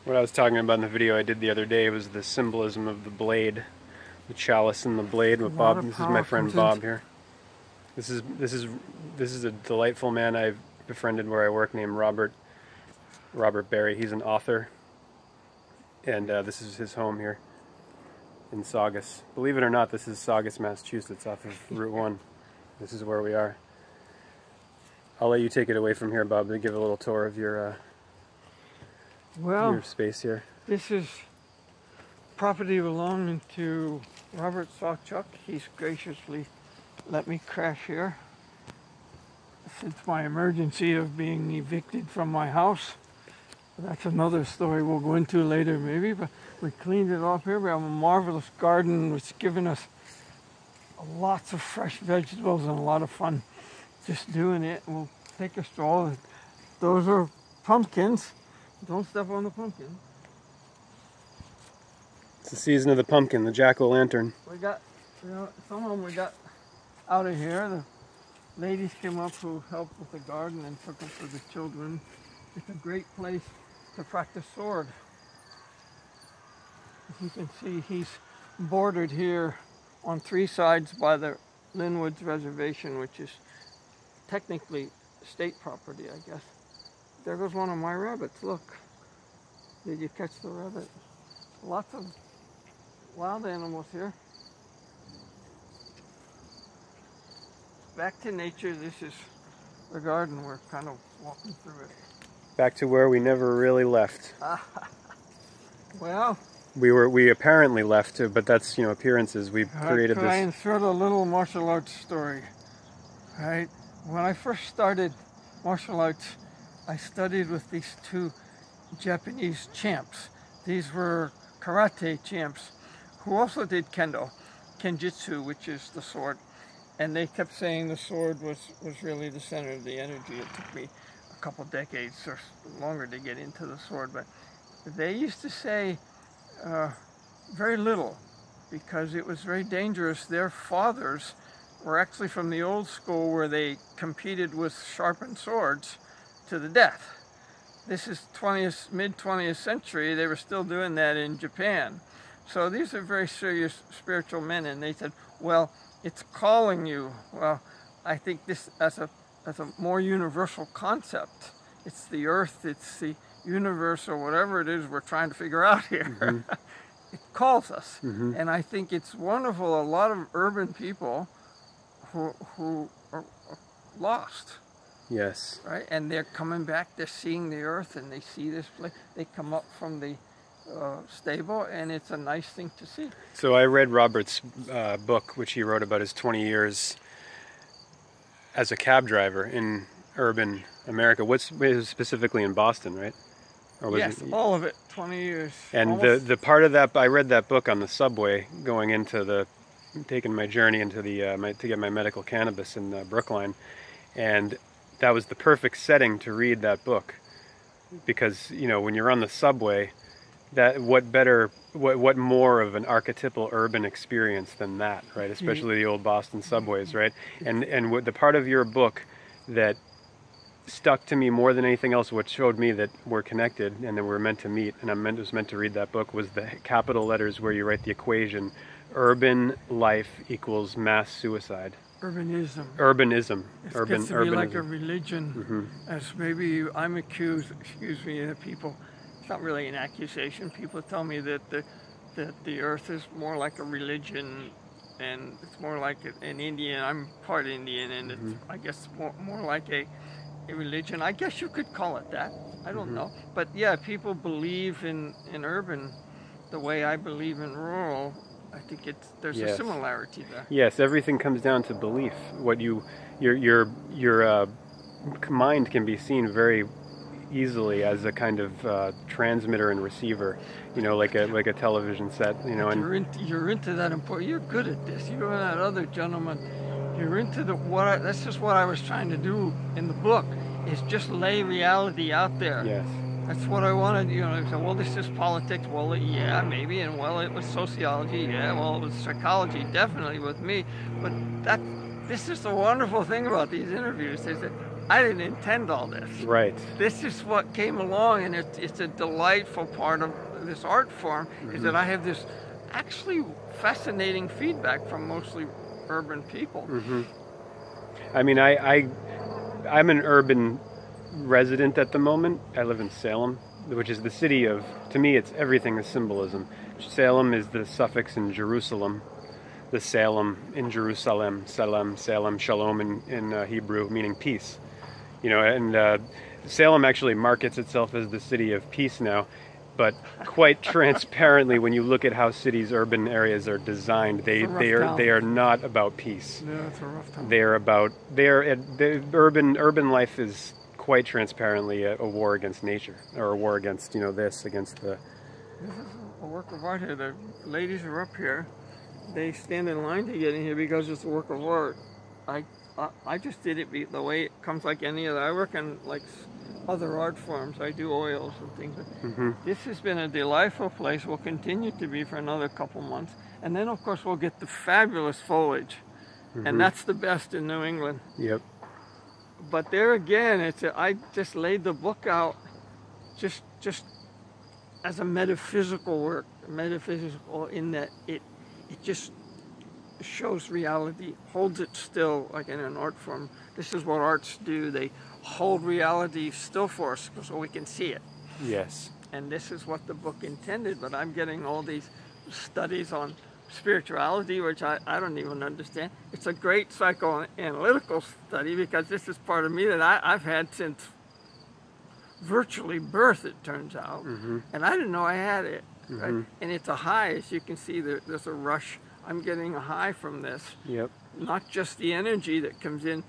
What I was talking about in the video I did the other day was the symbolism of the blade, the chalice and the blade. With Bob, this is my friend Bob here. This is a delightful man I've befriended where I work named Robert Berry. He's an author, and this is his home here in Saugus. Believe it or not, this is Saugus, Massachusetts, off of Route 1. This is where we are. I'll let you take it away from here, Bob, to give a little tour of your space here. This is property belonging to Robert Sawchuk. He's graciously let me crash here since my emergency of being evicted from my house. That's another story we'll go into later maybe, but we cleaned it off here. We have a marvelous garden which has given us lots of fresh vegetables and a lot of fun just doing it. We'll take a stroll. Those are pumpkins. Don't step on the pumpkin. It's the season of the pumpkin, the jack-o'-lantern. We got, some of them we got out of here. The ladies came up who helped with the garden and took them for the children. It's a great place to practice sword. As you can see, he's bordered here on 3 sides by the Linwoods Reservation, which is technically state property, I guess. There goes one of my rabbits, look. Did you catch the rabbit? Lots of wild animals here. Back to nature, this is the garden. We're kind of walking through it. Back to where we never really left. Well, we apparently left, but that's, appearances. We created this. Try and insert a little martial arts story. Right? When I first started martial arts, I studied with these 2 Japanese champs. These were karate champs who also did kendo, kenjutsu, which is the sword. And they kept saying the sword was really the center of the energy. It took me a couple decades or longer to get into the sword, but they used to say very little because it was very dangerous. Their fathers were actually from the old school where they competed with sharpened swords to the death. This is mid-20th century. They were still doing that in Japan. So these are very serious spiritual men, and they said, well, it's calling you. Well, I think this as a more universal concept. It's the earth, it's the universe, or whatever it is we're trying to figure out here. Mm-hmm. It calls us. Mm-hmm. And I think it's wonderful. A lot of urban people who are lost. Yes. Right? And they're coming back, they're seeing the earth, and they see this place. They come up from the stable, and it's a nice thing to see. So I read Robert's book, which he wrote about his 20 years as a cab driver in urban America. It was specifically in Boston, right? Or was yes, all of it, 20 years. And the part of that, I read that book on the subway going into taking my journey into to get my medical cannabis in Brookline, and that was the perfect setting to read that book, because when you're on the subway, what more of an archetypal urban experience than that, right? Especially the old Boston subways, right? And what the part of your book that stuck to me more than anything else, what showed me that we're connected and that we're meant to meet, and was meant to read that book, was the capital letters where you write the equation: urban life equals mass suicide. Urbanism. Urbanism. It gets to be like a religion, mm-hmm. As maybe I'm accused, people. It's not really an accusation. People tell me that the earth is more like a religion, and it's more like an Indian. I'm part Indian, and it's, I guess, more like a religion. I guess you could call it that. I don't know. But yeah, people believe in urban the way I believe in rural. I think there's a similarity there. Yes, everything comes down to belief. What your mind can be seen very easily as a kind of transmitter and receiver, like a television set, And you're into that important. You're good at this. You and that other gentleman, you're into that's just what I was trying to do in the book, is just lay reality out there. Yes. That's what I wanted, say, well, this is politics. Well, yeah, maybe. And well, it was sociology. Yeah, well, it was psychology, definitely with me. But this is the wonderful thing about these interviews, is that I didn't intend all this. Right. This is what came along, and it's a delightful part of this art form, is that I have this actually fascinating feedback from mostly urban people. I mean, I'm an urban resident at the moment. I live in Salem, which is the city of, to me, it's everything is symbolism. Salem is the suffix in Jerusalem. The Salem in Jerusalem, Salem, Shalom in Hebrew, meaning peace. You know, and Salem actually markets itself as the city of peace now, but quite transparently, when you look at how cities, urban areas are designed, they are not about peace. Yeah, it's a rough town. The urban life is quite transparently a war against nature, or a war against, you know, against the. This is a work of art here. The ladies are up here. They stand in line to get in here because it's a work of art. I just did it the way it comes, like any other. I work in like other art forms. I do oils and things. This has been a delightful place. Will continue to be for another couple months. And then, of course, we'll get the fabulous foliage. And that's the best in New England. Yep. But there again, I just laid the book out just as a metaphysical work. Metaphysical in that it just shows reality, holds it still, like in an art form. This is what arts do. They hold reality still for us so we can see it. Yes. And this is what the book intended, but I'm getting all these studies on spirituality, which I don't even understand. It's a great psychoanalytical study because this is part of me that I've had since virtually birth, it turns out. And I didn't know I had it. Right? And it's a high, as you can see, there's a rush. I'm getting a high from this. Yep. Not just the energy that comes in.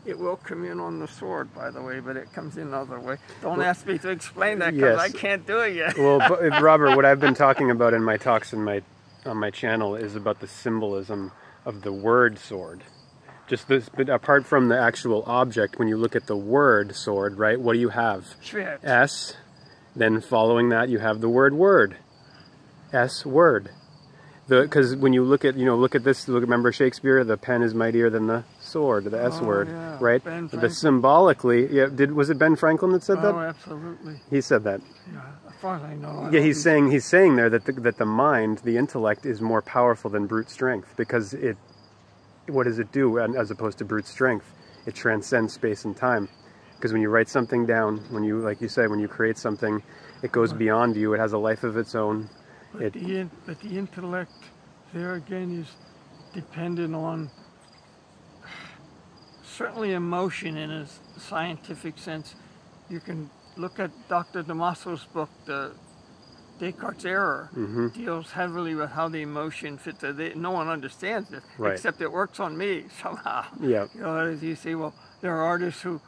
It will come in on the sword, by the way, but it comes in other way. Don't ask me to explain that because I can't do it yet. Well, Robert, what I've been talking about in my talks on my channel is about the symbolism of the word sword. Just this, but apart from the actual object, when you look at the word sword, right? What do you have? Schwert. S. Then following that, you have the word. S word. Because when you look at this, remember Shakespeare, the pen is mightier than the sword, the S word, right? The symbolically, was it Ben Franklin that said that? Oh, absolutely. He said that. Yeah, as far as I know. He's saying there that the mind, the intellect, is more powerful than brute strength, because what does it do as opposed to brute strength? It transcends space and time. Because when you write something down, like you said, when you create something, it goes beyond you. It has a life of its own. But the intellect, there again, is dependent on certainly emotion in a scientific sense. You can look at Dr. Damasso's book, Descartes' Error, deals heavily with how the emotion fits. No one understands this, except it works on me somehow. Yeah. You know, as you see, well, there are artists who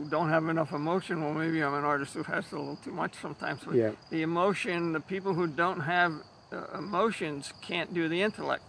don't have enough emotion. Well, maybe I'm an artist who has a little too much sometimes. But the emotion, the people who don't have emotions can't do the intellect.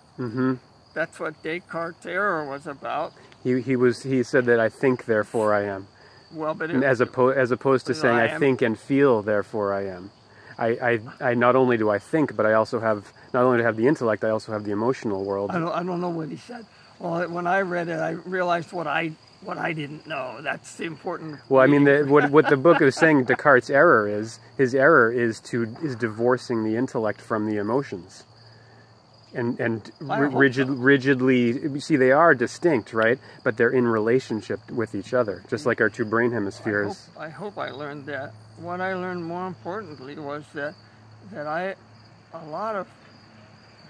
That's what Descartes' Error was about. He said that I think, therefore I am. Well, but as opposed to saying I think and feel, therefore I am. I not only do I think, but I also have, not only do I have the intellect, I also have the emotional world. I don't know what he said. Well, when I read it, I realized what I didn't know. That's the important. Well, I mean, what the book is saying, Descartes' error is, his error is divorcing the intellect from the emotions, and rigidly. You see, they are distinct, right? But they're in relationship with each other, just like our two brain hemispheres. I hope I learned that. What I learned more importantly was that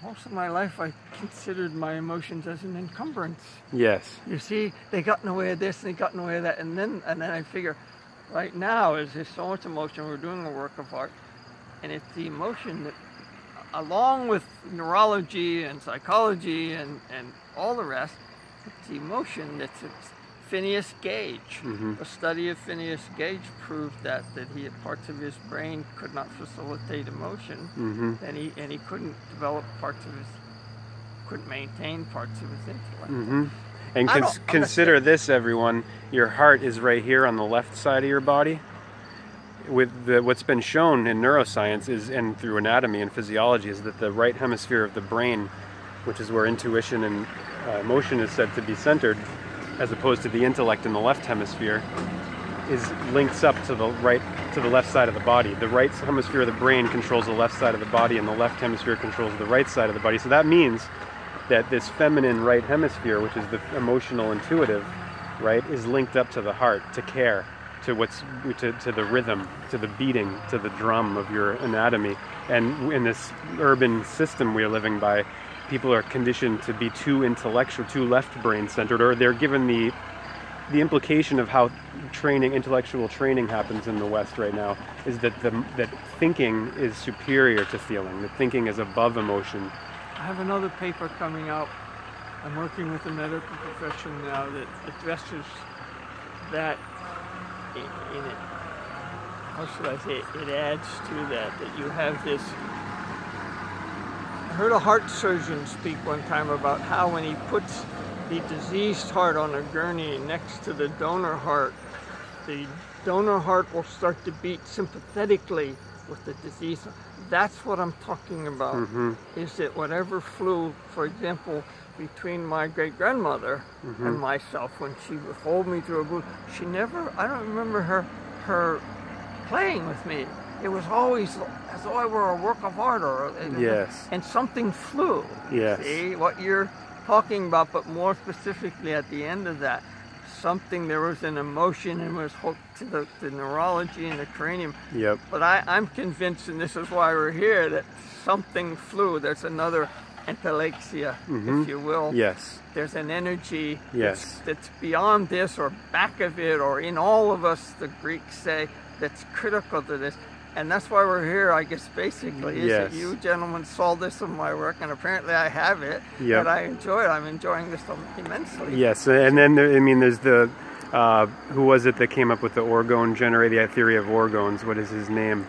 most of my life, I considered my emotions as an encumbrance. Yes. You see, they got in the way of this, and they got in the way of that, and then I figure, right now, there's so much emotion. We're doing a work of art, and it's the emotion that, along with neurology and psychology and all the rest, it's the emotion that's Phineas Gage. A study of Phineas Gage proved that he had parts of his brain could not facilitate emotion, and he couldn't develop couldn't maintain parts of his intellect. And consider this, everyone. Your heart is right here on the left side of your body. With what's been shown in neuroscience and through anatomy and physiology is that the right hemisphere of the brain, which is where intuition and emotion is said to be centered, as opposed to the intellect in the left hemisphere, links up to the left side of the body. The right hemisphere of the brain controls the left side of the body, and the left hemisphere controls the right side of the body. So that means that this feminine right hemisphere, which is the emotional intuitive, right, is linked up to the heart, to care, to the rhythm, to the beating, to the drum of your anatomy. And in this urban system we are living by, people are conditioned to be too intellectual, too left brain centered, or they're given the implication of how intellectual training happens in the West right now is that that thinking is superior to feeling, that thinking is above emotion. I have another paper coming out. I'm working with the medical profession now that addresses that in it. How should I say it? It adds to that you have this. I heard a heart surgeon speak one time about how when he puts the diseased heart on a gurney next to the donor heart will start to beat sympathetically with the disease. That's what I'm talking about, is that whatever flew, for example, between my great-grandmother and myself when she would hold me through a booth, she never, I don't remember her playing with me. It was always as though I were a work of art, and something flew. Yes. See what you're talking about, but more specifically at the end of that, there was an emotion and was hooked to the neurology and the cranium. Yep. But I'm convinced, and this is why we're here, that something flew. There's another Entellexia, if you will. Yes. There's an energy yes. that's beyond this or back of it or in all of us, the Greeks say, that's critical to this. And that's why we're here, I guess, basically, is that you gentlemen saw this in my work, and apparently I have it, and I enjoy it. I'm enjoying this immensely. Yes, and then, there's the, who was it that came up with the orgone generator, the theory of orgones? What is his name?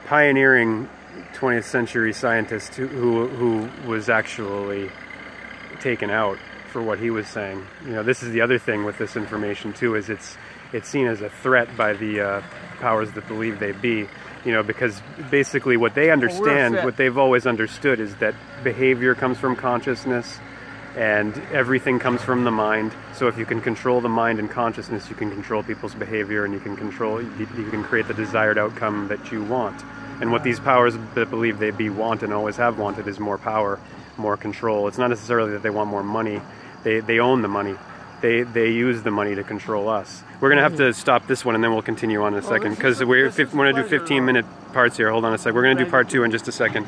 Pioneering 20th century scientist who was actually taken out for what he was saying. You know, this is the other thing with this information, too, is it's seen as a threat by the powers that believe they be. You know, because basically what they understand, what they've always understood, is that behavior comes from consciousness and everything comes from the mind. So if you can control the mind and consciousness, you can control people's behavior, and you can create the desired outcome that you want. And what these powers that believe they be want and always have wanted is more power, more control. It's not necessarily that they want more money. They own the money. They use the money to control us. We're going to have to stop this one, and then we'll continue on in a second, because we're going to do 15-minute parts here. Hold on a sec. We're going to do part 2 in just a second.